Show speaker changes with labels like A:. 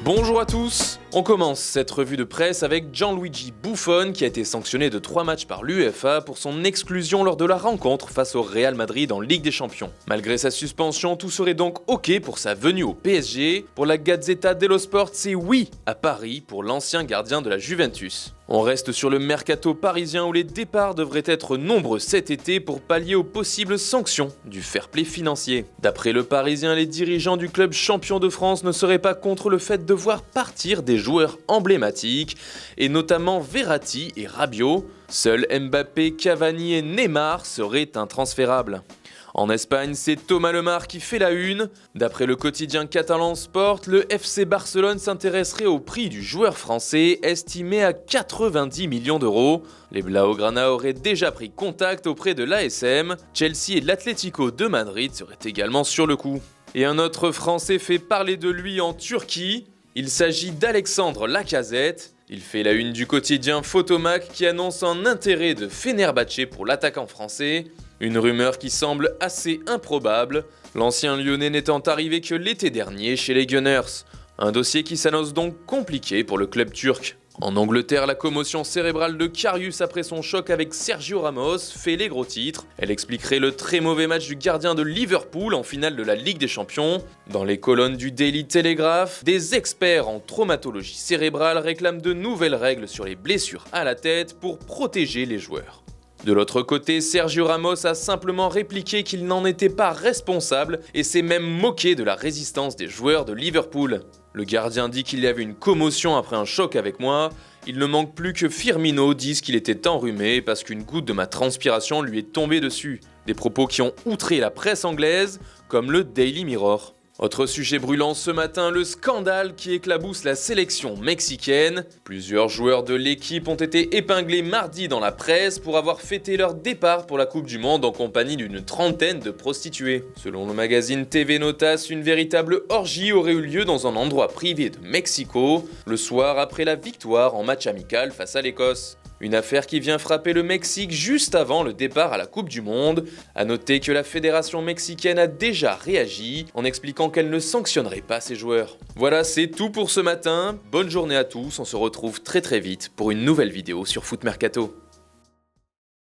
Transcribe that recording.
A: Bonjour à tous. On commence cette revue de presse avec Gianluigi Buffon qui a été sanctionné de 3 matchs par l'UEFA pour son exclusion lors de la rencontre face au Real Madrid en Ligue des Champions. Malgré sa suspension, tout serait donc ok pour sa venue au PSG. Pour la Gazzetta dello Sport, c'est oui à Paris pour l'ancien gardien de la Juventus. On reste sur le mercato parisien où les départs devraient être nombreux cet été pour pallier aux possibles sanctions du fair play financier. D'après le Parisien, les dirigeants du club champion de France ne seraient pas contre le fait de voir partir des joueurs emblématiques, et notamment Verratti et Rabiot. Seuls Mbappé, Cavani et Neymar seraient intransférables. En Espagne, c'est Thomas Lemar qui fait la une. D'après le quotidien catalan Sport, le FC Barcelone s'intéresserait au prix du joueur français, estimé à 90 millions d'euros. Les Blaugrana auraient déjà pris contact auprès de l'ASM. Chelsea et l'Atlético de Madrid seraient également sur le coup. Et un autre Français fait parler de lui en Turquie. Il s'agit d'Alexandre Lacazette. Il fait la une du quotidien Photomac qui annonce un intérêt de Fenerbahçe pour l'attaquant français. Une rumeur qui semble assez improbable, l'ancien Lyonnais n'étant arrivé que l'été dernier chez les Gunners. Un dossier qui s'annonce donc compliqué pour le club turc. En Angleterre, la commotion cérébrale de Karius après son choc avec Sergio Ramos fait les gros titres. Elle expliquerait le très mauvais match du gardien de Liverpool en finale de la Ligue des Champions. Dans les colonnes du Daily Telegraph, des experts en traumatologie cérébrale réclament de nouvelles règles sur les blessures à la tête pour protéger les joueurs. De l'autre côté, Sergio Ramos a simplement répliqué qu'il n'en était pas responsable et s'est même moqué de la résistance des joueurs de Liverpool. Le gardien dit qu'il y avait une commotion après un choc avec moi. Il ne manque plus que Firmino dise qu'il était enrhumé parce qu'une goutte de ma transpiration lui est tombée dessus. Des propos qui ont outré la presse anglaise, comme le Daily Mirror. Autre sujet brûlant ce matin, le scandale qui éclabousse la sélection mexicaine. Plusieurs joueurs de l'équipe ont été épinglés mardi dans la presse pour avoir fêté leur départ pour la Coupe du Monde en compagnie d'une trentaine de prostituées. Selon le magazine TV Notas, une véritable orgie aurait eu lieu dans un endroit privé de Mexico, le soir après la victoire en match amical face à l'Écosse. Une affaire qui vient frapper le Mexique juste avant le départ à la Coupe du Monde. A noter que la fédération mexicaine a déjà réagi en expliquant qu'elle ne sanctionnerait pas ses joueurs. Voilà, c'est tout pour ce matin. Bonne journée à tous, on se retrouve très vite pour une nouvelle vidéo sur Foot Mercato.